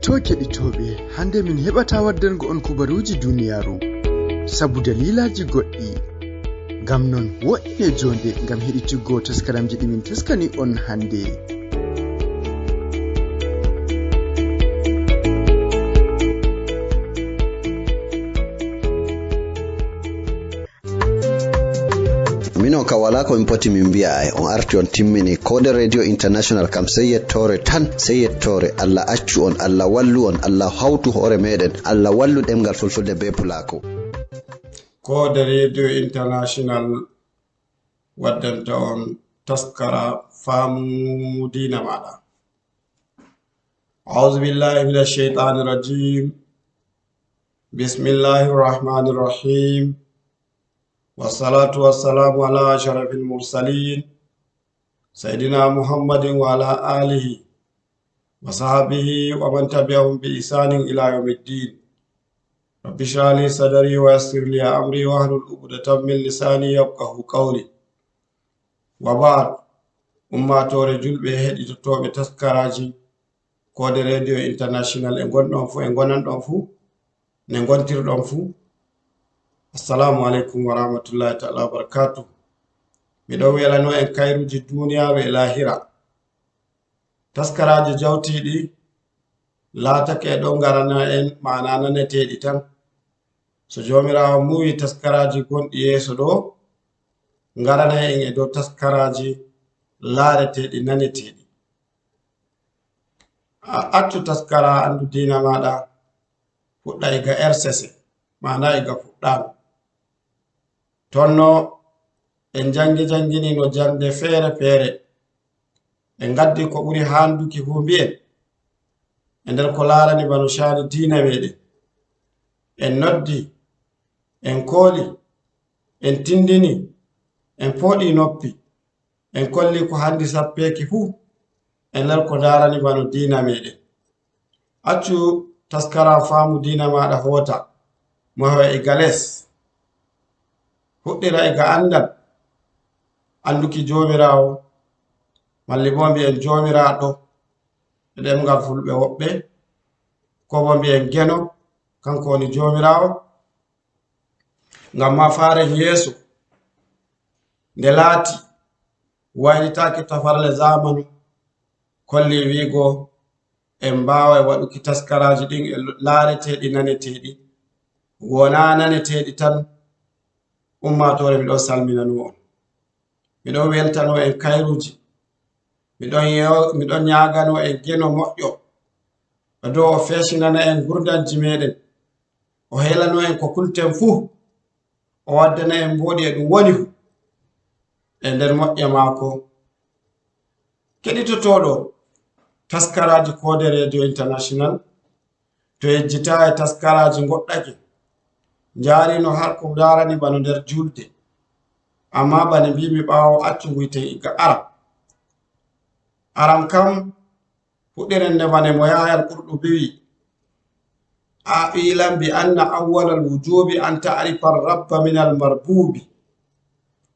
To keɗitoɓe, hande min heɓata waddango on kubaruji duniyaru sabu dalilaji goɗɗi. Ngam non wo'ine jonde ngam heɗitiggo taskaramji ɗi min taskani on hande. Mino ka wala ko min poti min mbi'a on arti on timmini Kode Radio International kam sey yettore tan, sey yettore. Allah accu on, Allah wallu on, Allah hawtu hoore meɗen, Allah wallu ɗemgal fulfulde be pulako. Kode Radio International waddanta on taskara faamu dina maɗa. A'udhu billahi minash shaitanir rajim. Bismillahir rahmanir rahim. والصلاة والسلام على أشرف المرسلين سيدنا محمد وعلى آله وصحبه ومن تبعهم بإحسان إلى يوم الدين. رب اشرح لي صدري ويسر لي أمري واحلل عقدة من لساني يفقهوا قولي. وبعد ummatore julɓe heɗitotoɓe taskaraji Kode Radio International e gonɗon fu e gonanɗon fu ne gontirɗon fu. Assalamu alaikum wa rahmatullahi ta'ala wa barakatuh. Miɗo welano en kayruji duniyaru e lahira. Taskaraji jawtiɗi laatake ɗo garana en mana naneteɗi tan. So jomirawo muwi taskaraji gonɗi yeso ɗo garana en e dow taskaraji laareteɗi naneteɗi. Accu taskara andu dina maɗa fuɗɗa iga RCC mana iga fuɗɗama. Tonno en jangini no jande feere feere en gaddi ko ɓuri handuki fu mbi'en e nder ko larani bano shani diina meɗen. En noddi, en kooli, en tindini, en poɗi noppi, en kolli ko handi sappeki fu e nder ko darani bano diina meɗen. Accu taskara faamu diina maɗa hota maho e gales fuɗɗira e ga andal anduki jomirawo malli bo mbi'en jomiraɗo e ɗemgal fulɓe woɓɓe, ko bo mbi'en geno kanko woni jomirawo. Ngam ma faren yeeso nde laati waylitaki tafarle zamanu kolli wiigo en mbawa e waɗuki taskaraji ɗin e laareteɗi naneteɗi wona naneteɗi tan. Ummatore miɗo salminanu on, miɗo weltano en kayruji, miɗon ñagano en geno moƴƴo dow o feshinana en gurdanji meɗen, o helano en ko kulten fu, o waddana en mboɗi e ɗum woni fu e nder moƴƴe maako. Keɗitotoɗo taskaraji Kode Radio International, to yejjita e taskaraji goɗɗake jarino har ko darani bano nder julde, amma bane mbimi ɓawo accu nguyten iga aram kam fuɗɗiren nde bane mo yayal Qurɗubi wi a ilam bi anna awwalal wujubi an ta'rifa rabba min al marbubi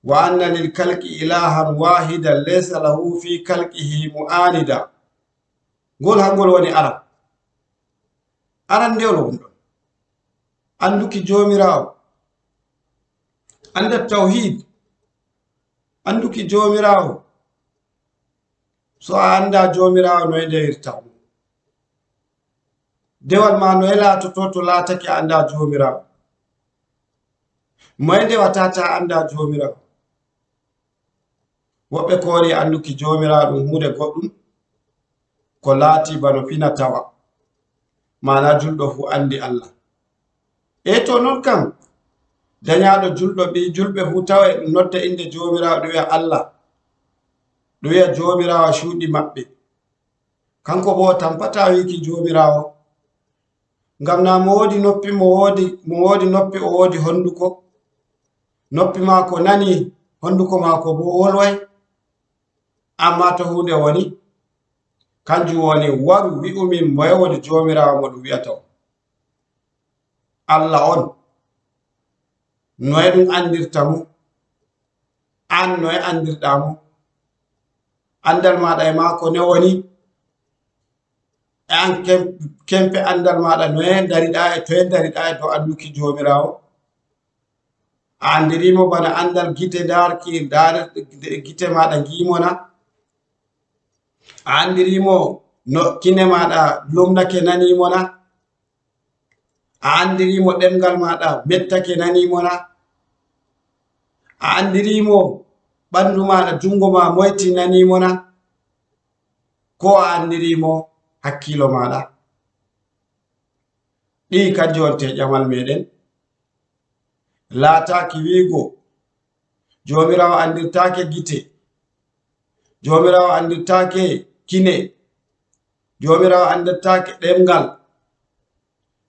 wa anna lil kalqi ilahan wahidan laysa lahu fi kalqihi mu'anida. Ngol hangol woni aran ndewlo ɗum ɗon anduki jomirawo, anda tawhid, anduki jomirawo. So a anda jomirawo noye ndewirta dewal ma noye latoto to laatake a anda jomirawo, moye ndewata ta anda jomirawo. Woɓɓe koori anduki jomirawo ɗum hunde goɗɗum ko laati bano fina tawa, mana julɗo fu andi Allah. E to non kam dañaɗo julɗo ɓi julɓe fu tawa e ɗum nodda inde jomirawo ɗum wi'a Allah, ɗum wi'a jomirawo cuuɗi maɓɓe. Kanko bo tampata wiki jomirawo, ngam na mo wodi noppi, mo wodi noppi, o wodi honduko. Noppi maako nani, honduko maako bo wolway, amma to hunde woni kanjum woni waru wi'umin moye woni jomirawo mo ɗum wi'ata o. Allah on noye ɗum andirta mo, an noye andirɗa mo, andal maɗa e maako ne woni an kempe andal maɗa noye dariɗa e toye dariɗa e dow anduki jomirawo. A andirimo bana andal gite darki gite maɗa gimona. A andirimo no kine maɗa lumnake nanimona. A andirimo ɗemgal maɗa mettake nanimona. A andirimo ɓandu maɗa jungo ma moyti nanimona. Ko a andirimo hakkilo maɗa. Ɗi kanji wonte ƴamal meɗen. Laataki wiigo jomirawo andirtake gite, jomirawo andirtake kine, jomirawo andirtake ɗemgal,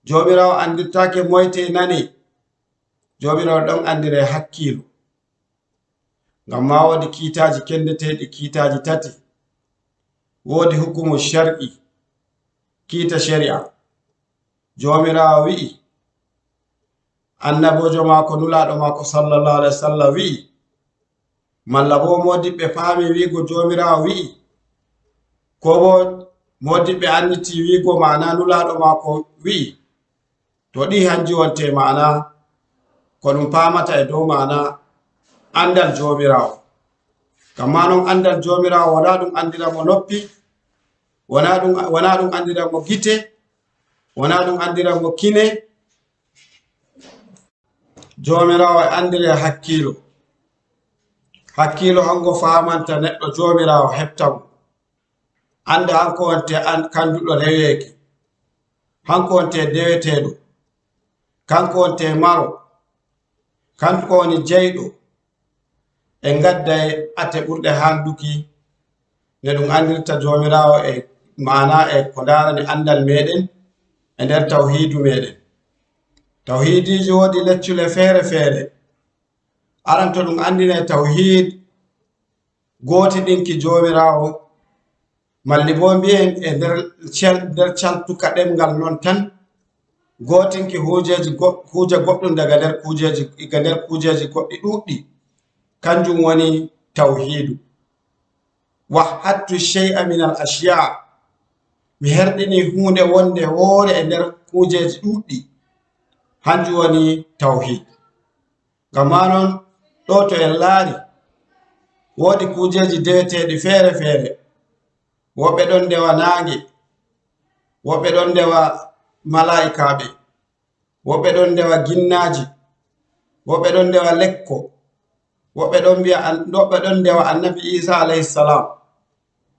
jomirawo andirtake moyte nane, jomirawo ɗon andire hakkilo. Ngam ma wodi kiitaji kendeteɗi kiitaji tati. Wodi hukumu shar'i, kiita shari'a. Jomirawo wi'i, annabojo mako nulaɗo mako sallallahu alaihi wasallam wi'i, malla bo modiɓɓe faami wiigo jomirawo wi'i, ko bo modiɓɓe anditi wiigo ma'ana nulaɗo mako wi'i. To ɗi hanji wonte ma'ana ko ɗum famata e dow ma'ana andal jomirawo. Kamma non andal jomirawo wona ɗum andiramo noppi, wona ɗum andiramo gite, wona ɗum andiramo kine. Jomirawo e andire hakkilo. Hakkilo hango famanta neɗɗo jomirawo heɓtamo. Anda hanko wonte kanduɗo reweki, hanko wonte deweteɗo, kanko wonte maro, kanko woni jeyɗo. En gadda e ate ɓurɗe handuki ne ɗum andirta jomirawo e ma'ana e ko darani andal meɗen e nder tawhidu meɗen. Tawhidiji wodi leccule fere fere. Aran to ɗum andine tawhid goti ɗinki jomirawo, malli bo mbiyen e nder caltuka ɗemgal non tan gotinki kuje goɗɗum daga nder kujeji goɗɗi ɗuɗɗi, kanjum woni tawhidu. Wahhattu shay'a min al ashiya, mi herɗini hunde wonde woore e nder kujeji ɗuɗɗi, hanjum woni tawhid. Ngam manon ɗo to en laari wodi kujeji deweteɗi fere fere. Woɓɓe ɗon ndewa nange, woɓɓe ɗon ndewa malaikaɓe, woɓɓe ɗon ndewa ginnaji, woɓɓe ɗon ndewa lekko, woɓɓe ɗon ndewa annabi Isa alayhi salam,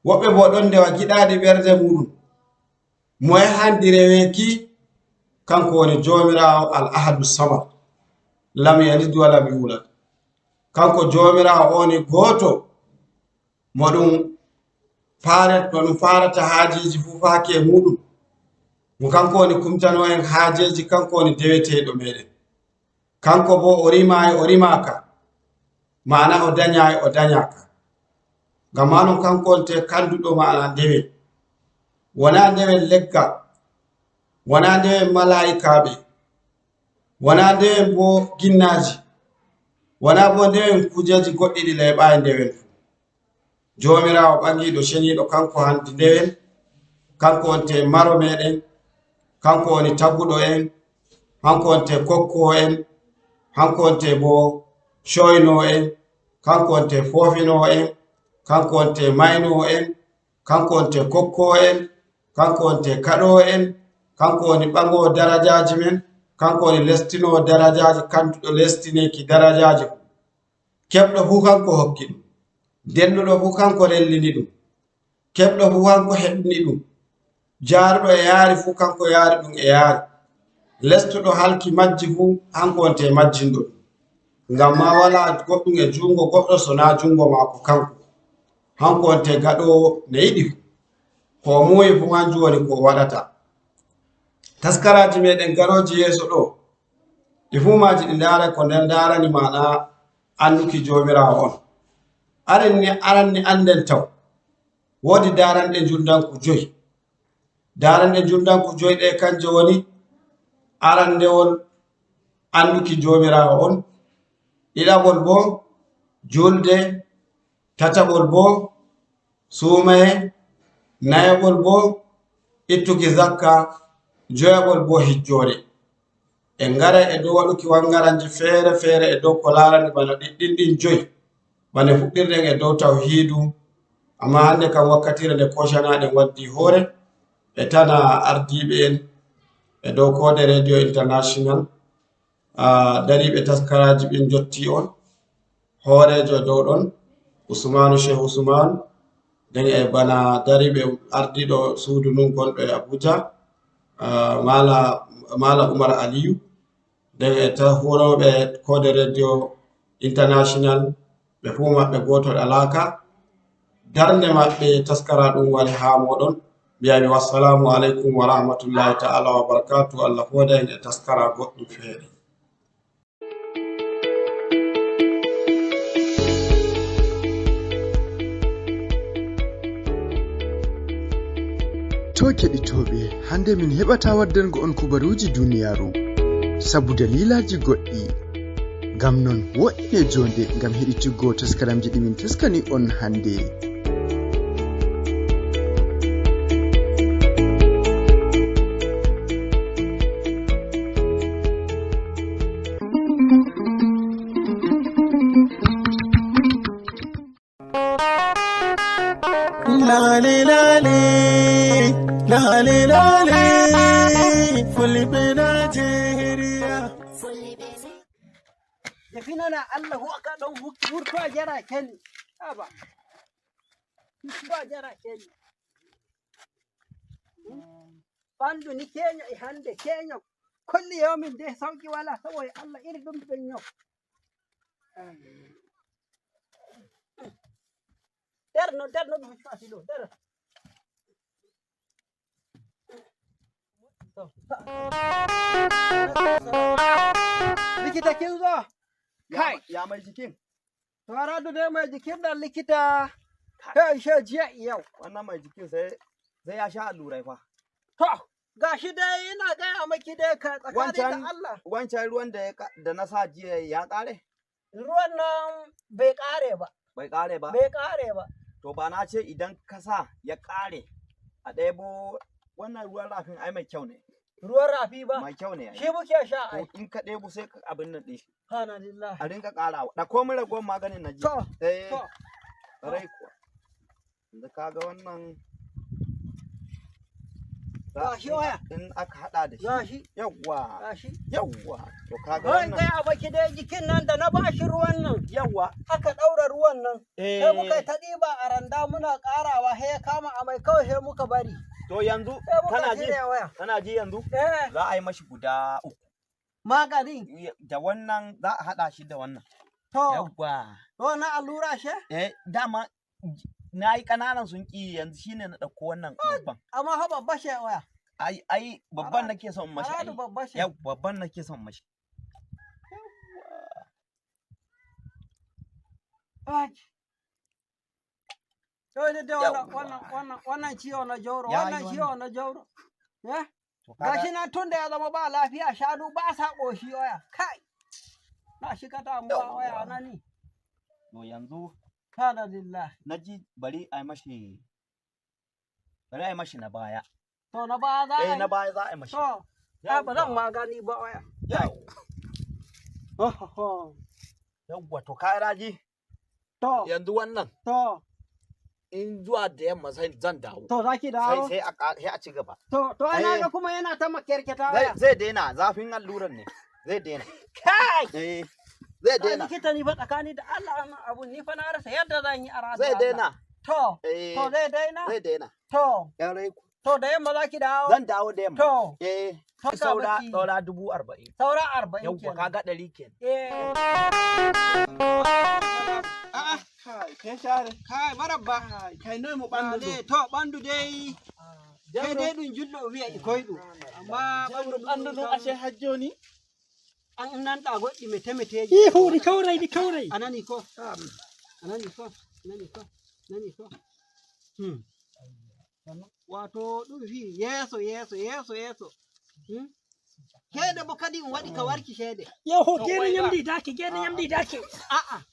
woɓɓe bo ɗon ndewa giɗaɗi ɓerde muɗum. Moye handi reweki? Kanko woni jomirawo al ahadu samad, lam yalid wa lam yulad. Kanko jomirawo oni goto mo ɗum farata hajiji fu fake muɗum. Mo kanko woni kumtano en hajeji, kanko woni deweteɗo meɗen. Kanko bo o rimayi o rimaka, ma'ana o danyayi o danyaka. Ngam manon kanko wonte kanduɗo ma'ana ndewe. Wona ndewen leggal, wona ndewen malaikaɓe, wona ndewen bo ginnaji, wona bo ndewen kujeji goɗɗi ɗi leɓayi ndewen fu. Jomirawo ɓangiɗo ceniɗo kanko handi ndewen, kanko wonte maro meɗen, kanko woni taguɗo en, hanko wonte kokkowo en, hanko wonte bo coynowo en, kanko wonte fofinowo en, kanko wonte maynowo en, kanko wonte kokkowo en, kanko wonte kaɗowo en, kanko woni ɓangowo darajaji men, kanko woni lestinowo darajaji, kanduɗo lestineki darajaji. Keɓɗo fu kanko hokki ɗum, denduɗo fu kanko lellini ɗum, keɓɗo fu kanko heɓni ɗum, jaaruɗo e yaari fu kanko yaari ɗum e yaari, lestuɗo halki majji fu hanko wonte majjinɗo ɗum. Ngam ma wala goɗɗum e jungo goɗɗo sona jungo mako kanko. Hanko wonte gaɗowo ne yiɗi fu, ko muyi fu hanjum woni ko waɗata. Taskaraji meɗen garoji yeso ɗo ɗi fu maji ɗi ndara ko nder darani ma'ana anduki jomirawo on. Aranni anden taw wodi daranɗe juldanku 5. Daranɗe juldanku 5 ɗe kanje woni: arandewol anduki jomirawo on, ɗiɗaɓol bo julde, tataɓol bo sumaye, nayaɓol bo ittuki zakka joyaɓol bo hijjore en ngara e dow waɗuki wangaranji feere feere e dow ko larani bana ɗiɗɗinɗin joyi bane fuɗɗirɗen e dow tawhidu amma hande kam wakkatire nde koshanaɗen waddi hoore e tana ardiɓe en e dow kode radio international dariɓe taskaraji ɓin jotti on hoorejo dow ɗon usmanu cheikh usman nden e bana dariɓe ardiɗo suudu nun gonɗo e abuja mala oumar aliyu nden e huroɓe kode radio international ɓe fuu maɓɓe gotol alaka darde maɓɓe taskara ɗum wari ha moɗon mbiyami wassalamu aleykum wa rahmatullahi ta'ala wa barakatu allah hoda en e taskara goɗɗum feere to keɗitoɓe hande min heɓata waddango on kubaruji duniyaru sabu dalilaji goɗɗi ngam non wo'ine jonde ngam heɗitiggo taskaramji ɗimin taskani on hande. Lale lale, lale lale, fulbe Najeriya. Yafinana Allahu aka don hurto jara ken aba. Ba jara ken. Bandu ni Kenya e hande Kenya kulli yawmin de sauki wala sawai Allah iri dum ben yau. Derno dum fasilo der. Likita kin zo? Kai, Ya mai jikin? Tara da dai mai jikin da likita kai she jiya yau. Wannan mai jikin sai ya sha allurai fa. To, gashi dai ina gaya maki dai ka tsakani da Allah. Wancan ruwan da na sa jiya ya kare? Ruwan nan bai kare ba. Bai kare ba? Bai kare ba. To ba na ce idan ka sa ya kare a ɗebo wannan ruwan rafin ai mai kyau ne. Ruwan rafi ba? Mai kyau ne. Shi muke sha ai. In ka ɗebo sai ka abin nan ɗin shi. Alhamdulillah. A rinka ƙarawa. Da komai ragowar maganin na ji. To, rai kuwa. Yanzu ka ga wannan. Gashi waya. In aka haɗa da shi. Gashi. Yawwa. Gashi. Yawwa. To ka ga Wai wannan. gaya baki dai jikin nan da na bashi ruwan nan. Yawwa. Aka ɗaura ruwan nan. Sai muka ta ɗiba a randa muna ƙarawa sai ya kama amai kawai sai muka bari. To yanzu kana ji yanzu za a yi mashi guda 3 magani da wannan za a haɗa shi da wannan. To yawwa. To na allura she? Dama na yi ƙananan sun ƙi yanzu shine na ɗauko wannan babban. Amma ha babba she waya. Ai babban nake son mashi. Ai babba she. Yau babban nake son mashi. Ai. To da wannan ciwo na jauro, wannan ciwo na jauro. Gashi na tun da ya zama ba lafiya shanu ba sa ƙoshi waya. Kai. Na shi ka damuwa waya na ni. To yanzu alhamdulillah. Na ji bari a yi mashi na baya. To na baya za a yi? Na baya za a yi mashi. To, ba zan magani ba waya. Yawwa to ka raji. To. Yanzu wannan. To. In zuwa da yamma zan dawo. To za ki dawo? Sai a ci gaba. To ana ga kuma yana ta makyarkyata waya. Zai daina zafin alluran ne. Zai daina. Kai! Zai daina. Likita ni fa tsakani da Allah wannan abu ni fa na rasa yadda zan yi a rasa. Zai daina. To zai daina? Zai daina. To. Yarai ku. To da yamma za ki dawo? Zan dawo da yamma. To. Saura 40,000. Saura 40 kenan. Yau ka ga 100 kenan. A'a. Kai share. Kai marabba. Kai noy mu bandu do. To bandu dai. Kai dai dun jullo wiya ikoydu. Amma bandu do ashe hajjoni. An nan da goɗɗi mete ji. Di kaurai. Anani ko. Wato ɗum fi yeso. Kede bo kadi in waɗi ka warki shede. Yaho gene yamdi dake. A'a.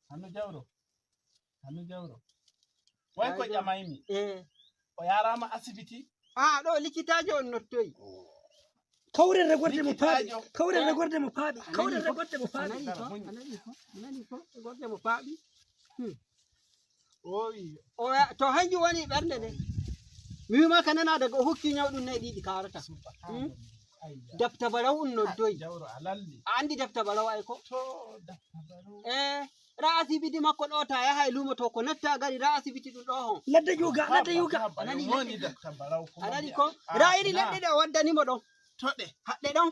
Hannu jauro. Sanu Jauro. Wai ko ƴamaimi. O yarama asibiti? Ɗo likitajo on nottoyi. Kauren ragorde mo faɓi. Kauren ragorde mo faɓi. Kauren ragorde mo faɓi. Anani ko ragorde mo faɓi. To hanjum woni ɓernde nde. Mi wima ka nana daga o hokki nyawɗum nayi ɗiɗi karata. Dafta Barau on noddoyi. Jauro alalli. A andi Dafta Barau ay ko? To Dafta Barau. Ra asibiti makko ɗo ta yaha e lumo to ko natta gari ra asibiti ɗum ɗo hon. Ladde yuga, ladde yuga. Anani Dafta Barau ko. Anani ko? Ra iri leɗɗe ɗe o waddanimo ɗon. Toɗe. Haɗɗe ɗon.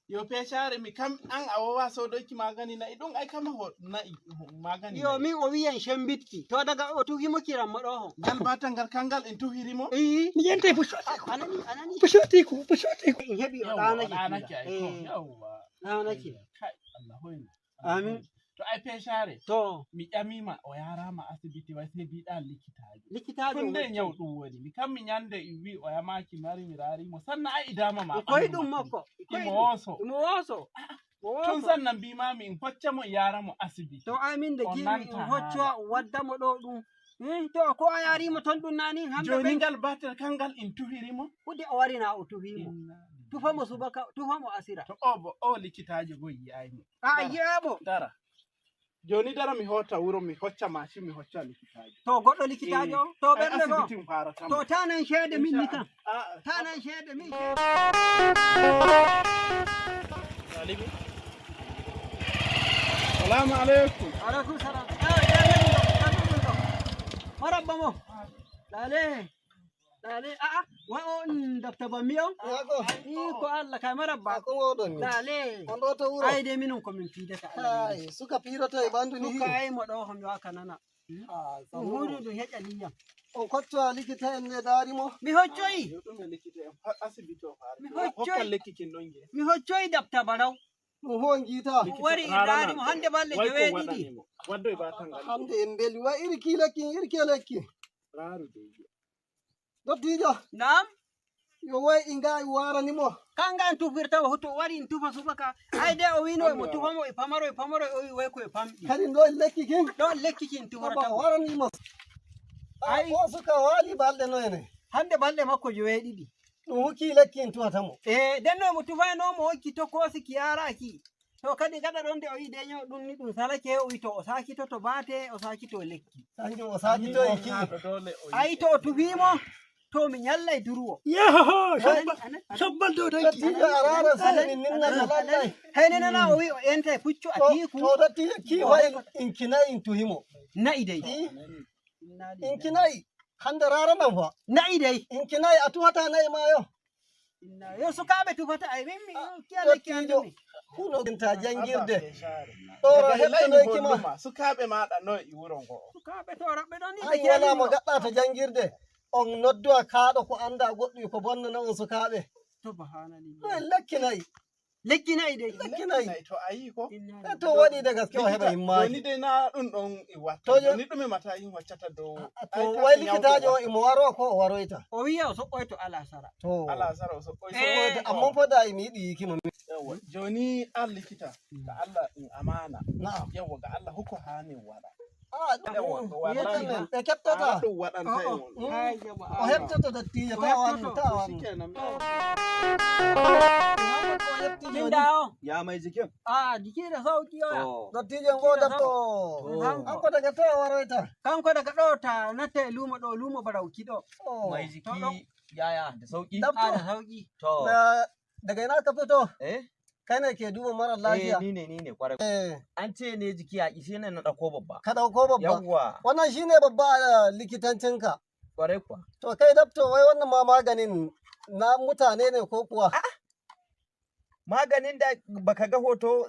Yo peshare mi kam an a wawa sodoki magani na'i ɗum ai kama na'i magani. Yo min o wiyan shembitti to daga o tuhimo kiranmo ɗo hon. Gal batangal kangal en tuhirimo? Mi yente Anani. Pushotiku. In heɓi o ɗanake. Yawwa. Ɗanake. Allah hoyni. Amin. To ai peshare. To. Mi ƴamima o yarama asibiti wai sai biɗa likitajo. Likitajo. Tunde nyawɗum woni. Mi kam mi nyande wi o yamaki mari mi rarimo sanna ai idama ma. Koy ɗum makko. Imo woso. Tun sannan mbimami in hoccamo yaramo asibiti. To amin da gimi in hocco waddamo ɗo ɗum. To ko a yarimo ton ɗum nani hamɓe. Joni ngal batel kangal in tuhirimo. Kudi o warina o tuhimo. Tufamo subaka tufamo asira. To o likitajo go yiyaymo. Yiyamo. Dara. Joni dara mi hota wuro mi hocca mashin mi hocca likitajo. To goɗɗo likitajo to ɓernde go. Asibitin farata. To tanan shede min ni kam. Tanan shede min. Salimu. Salamu alaikum. Alaikum salam. Marabba mo. Lale. Wa on Dafta Bammiyo? Ko Allah kai marabba. Lale. Ai dai minun ko min fidata. Ai suka firata e bandu ni. Suka ai mo ɗo hon waka nana. Hudu du heƴaniyam. On kocco likita en ne darimo. Mi hoccoyi. Ɗum likita en asibiti o fara. Mi hoccoyi. Hokkal lekkikin ɗon ge. Mi hoccoyi Dafta Barau. Ɗum hon jiita. Wari darimo hande balle joweeɗiɗi. Waddo e batangal. Hande en beli wa iri kilekki. Raru de. Dottijo. Nam. Yo wai inga waranimo. Kanga en tufirta o hoto wari en tufa subaka. Ai de o wino e mo tufamo e pamaro o wi wai ko e pamɗi. Kadi ɗo lekki kin. Ɗon lekki kin tufarata. Waranimo. Ai o suka wali balɗe no ene. Hande balɗe makko joweeɗiɗi. Ɗum hokki lekki en tuwatamo. Denno mo tufaynomo hokki to kosi ki yaraki. To kadi gaɗa ɗon de o yi deño ɗum ni ɗum salake o wi to o sakito to bate o sakito lekki. Kanjum o sakito e ki. Ai to o tufimo to mi nyallay durwo. Yaho, sabbal do dai. Dottijo arara sani ninna kalallay. Hayne nana o wi o enta puccu atiku. To dottijo ki wai inkinai in tuhimo. Na'i dai. Inkinai hande rara nan fa. Na'i dai. Inkinai a tuwata nayi ma yo. Yo sukaɓe tufata ay min kiyale kiyale. Kuno ginta jangirde. Ɗora heɓtanoyki ma. Sukaɓe maɗa no i wuro ngo. Sukaɓe to raɓɓe ɗon ni Ai wala mo gaɗɗa to jangirde. On nodduwa kaaɗo ko anda goɗɗi ko bonnana on sukaɓe. Subhanallah. Ɗum lekkinayi. Lekkinayi dai. Lekkinayi. To ayi ko. To waɗi de gaske o heɓa himmaji. Ni dai na ɗum ɗon i watta. Ni ɗum e mata yin waccata dow. To wai likitajo o imo waro ko o waroyta. O wiya o soɓɓoyto alasara. To alasara o soɓɓoyto. Amma foda mi yiɗi yikimo. Yawwa joni an likita ga Allah in amana. Na'am. Yawwa ga Allah huko hani wada. Ɓe keɓtata. Ɗum waɗanta en on. O heɓtata dottijo tawan. Min dawo. Ya mai jikin? Jiki da sauki yoya. Dottijo ngo dabto. Anko daga to waroyta. Kanko daga ɗo ta natta lumo ɗo lumo barauki ɗo. Mai jiki yaya da sauki? Da sauki. To. Daga ina ka fito? Kai ne ke duba mara lafiya? Ni ne kwarai. An ce ne jiki ya ishe ne na ɗauko babba. Ka ɗauko babba? Yawwa. Wannan shine babba a likitancinka. Kwarai kuwa. To kai dabto wai wannan ma maganin na mutane ne ko kuwa? Maganin da baka ga hoto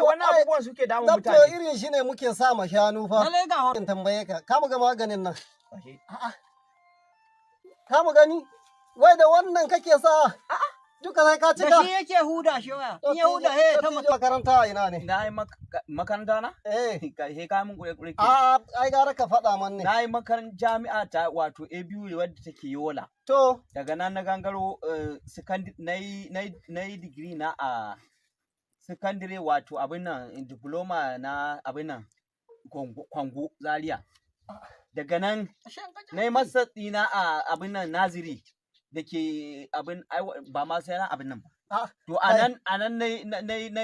wannan abubuwan suke damun mutane. Dabto irin shi ne muke sa ma shanu fa. Lalle ga hoto. Tambaye ka, ka mu ga maganin nan. Ka mu gani? Wai da wannan kake sa? Duka sai ka cika. Da shi yake huda shi waya. In ya huda he ta makaranta ina ne? Na yi makaranta na? He ka mun kure. Ai gara ka faɗa man ne. Na yi makarantar jami'a ta wato ABU wadda take Yola. To. Daga nan na gangaro na yi digiri na a secondary wato abin nan diploma na abin nan Kwango Zaria. Daga nan na yi masa tsina a abin nan Naziri da ke abin ba ma sai na abin nan ba. To anan na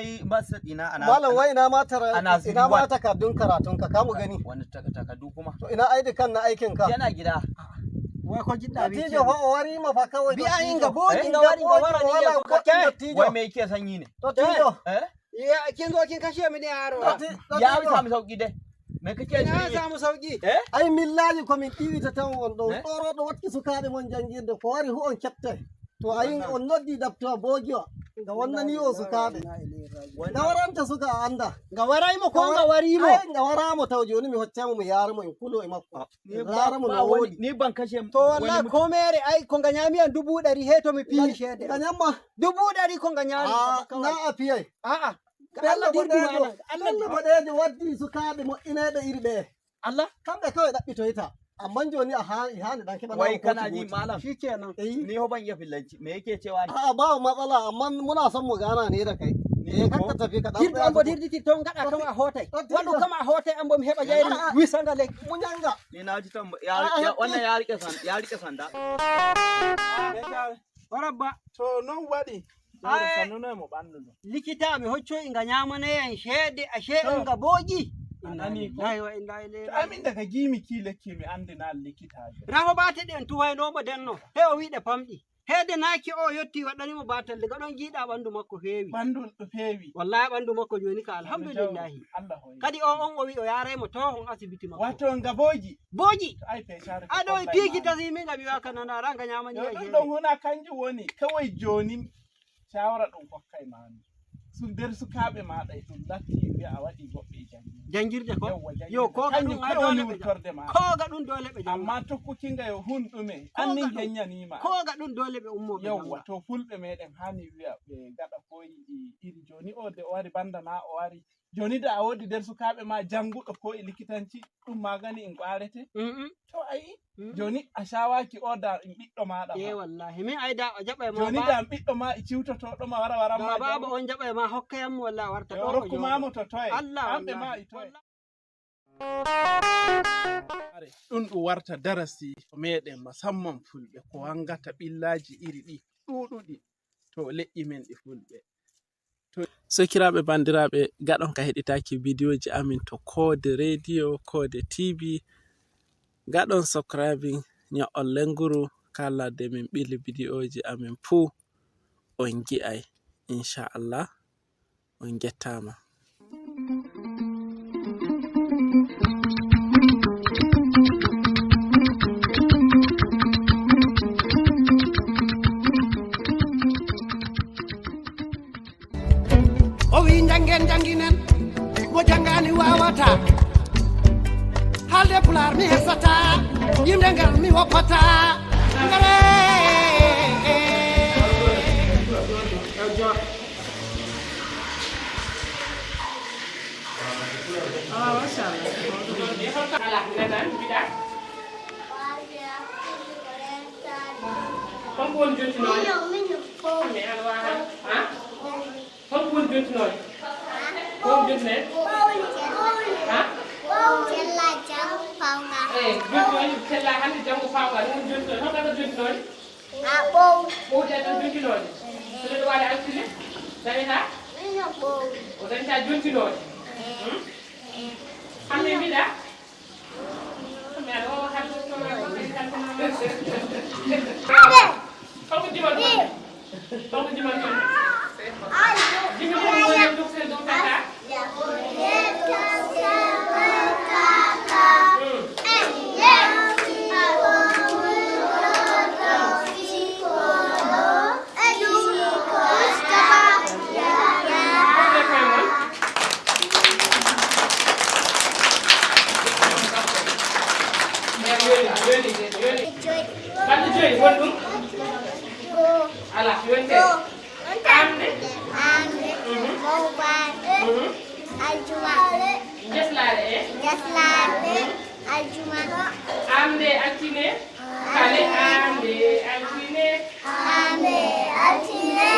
yi masa tsina a Malam wai ina ma takardun karatun ka mu gani. Wani takardu kuma? To ina aidi kan na aikin ka. Yana gida. Wai ko jidda bi. Tijo fa wari ma fa kawai. Bi ayin ga bogi ga wari ga wara ko wai me yake sanyi ne? To Tijo. Ya kin zo kin kashe mini yaro. Ya samu sauki dai. Me kake ji? Ya samu sauki. Ai millaji ko min tiwi ta tan wondo tsoro do watti sukaade mon jangirde ko wari hu on kette. To ayin on noddi dabto bogiwa. Ga wannan yo sukaade. Ga waranta suka anda. Ga warai mo ko ga wari mo. Ai ga waramo taw joni mi hoccamo mi yaramo en kulo e makko. Yaramo no wodi. Ni ban kashe to wallahi ko mere ai ko ga nyamiyan 100 he to mi fi shede. Ga nyamma 100 ko ga nyami. Na afiyai. A'a. Allah bodejo waddi sukaɓe moƴƴineɓe iri ɓe. Allah kamɓe kawai ɗaɓɓitoyta amma joni a hani ɗan keɓa wai kana ji malam shikenan ni ho ban iya fillanci me yake cewa ne a'a ba matsala amma muna son mu gana ne da kai kakka tafi ka dirti ambo dirti ton gaɗa kama a hotai wallu kama a hotai ambo mi heɓa jayri wisanga le mu janga ni na ji tan wannan ya rike sanda warabba to non waɗi likita mi hocco inga nyamanayan shede ashe inga bogi anani ko amin daga gimi kile mi andina likita raho bate den tuwai no mo denno he o wiide famdi hede naki o yotti wadani mo batal daga don giida bandu makko feewi bandu do feewi wallahi bandu makko joni ka alhamdulillah kadi o wi o yaray mo to hon asibiti makko wato nga bogi ai pesare ado piki tazimi ngabi waka nana ranga nyamani ya don huna kanji woni kawai joni shawara ɗum hokkai mami sun nder sukaɓe maɗa ɗum latti wi'a a waɗi goɓɓe jangirde ko yo ko ga ɗum woni wurtorde ma ko ga ɗum dole ɓe amma tokkukinga yo hunɗume anni heññanima ko ga ɗum dole ɓe ummo yawwa to fulɓe meɗen hani wi'a ɓe gaɗa koyi iri joni o de o wari banda na o wari joni da a wodi nder sukaɓe ma janguɗo ko e likitanci ɗum magani en ƙwarete to ayi joni a shawaki o da in ɓiɗɗo maɗa wallahi min ayda o jaɓay ma joni da ɓiɗɗo ma e ciwtotoɗo ma wara ma baba on jaɓay ma hokkayam wallahi warta ɗo rokkumamo to toye amɓe ma e toye ɗum ɗum warta darasi meɗen musamman fulɓe ko wangata ɓillaji iri ɗi ɗuɗuɗi to leƴƴi men ɗi fulɓe Sokiraɓe bandiraɓe gaɗon ka heɗitaki bidiyoji amin to Kode Radio, Kode TV. Gaɗon subscribing nyaol lenguru kala de min ɓili bidiyoji amin fu on gi'ai inchallah on gettama. O wi jangen janginen mo jangani wawata halde pular mi hesata yimde ngal mi woppata ngare Amde altine, kale amde altine, amde altine,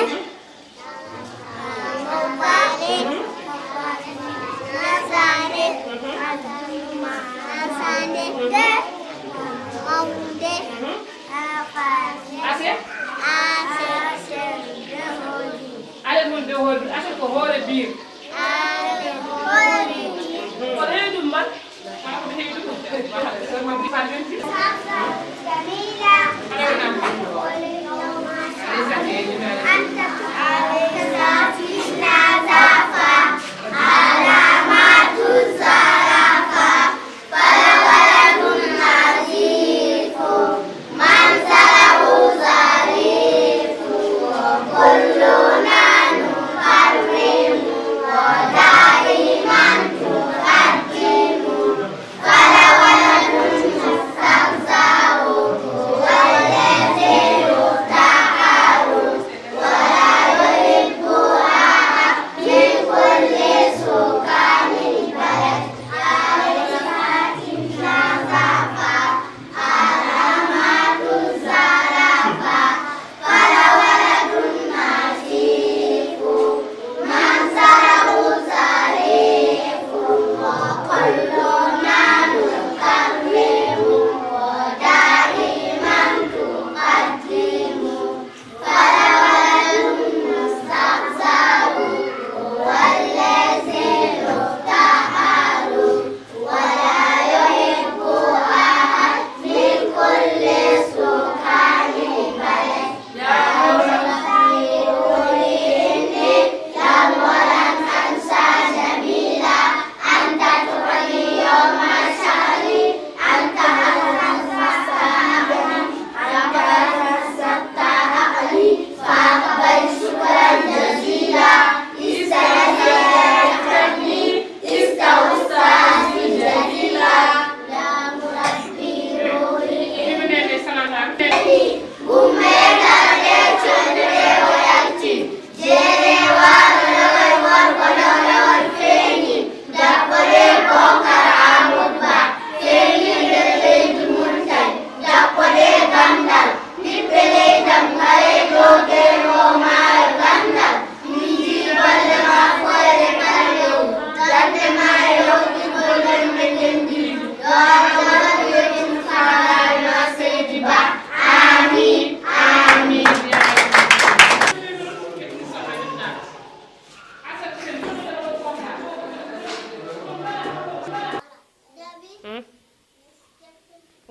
wonde hoore asa ko hoore biir ko reedu man ko heedu ko ma bi fa den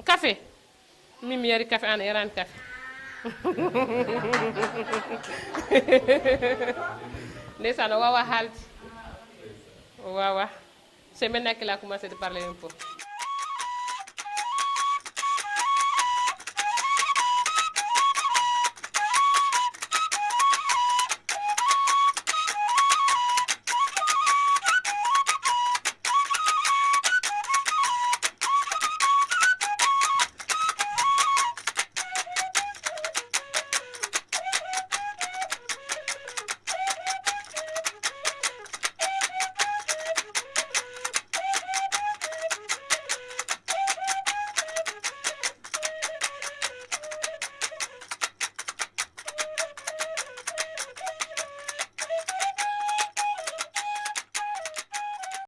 café min mi yari café an yarani café ndeysaan o wawa haalde o wawa c'est maintenant qu'il a commencé de parler un peu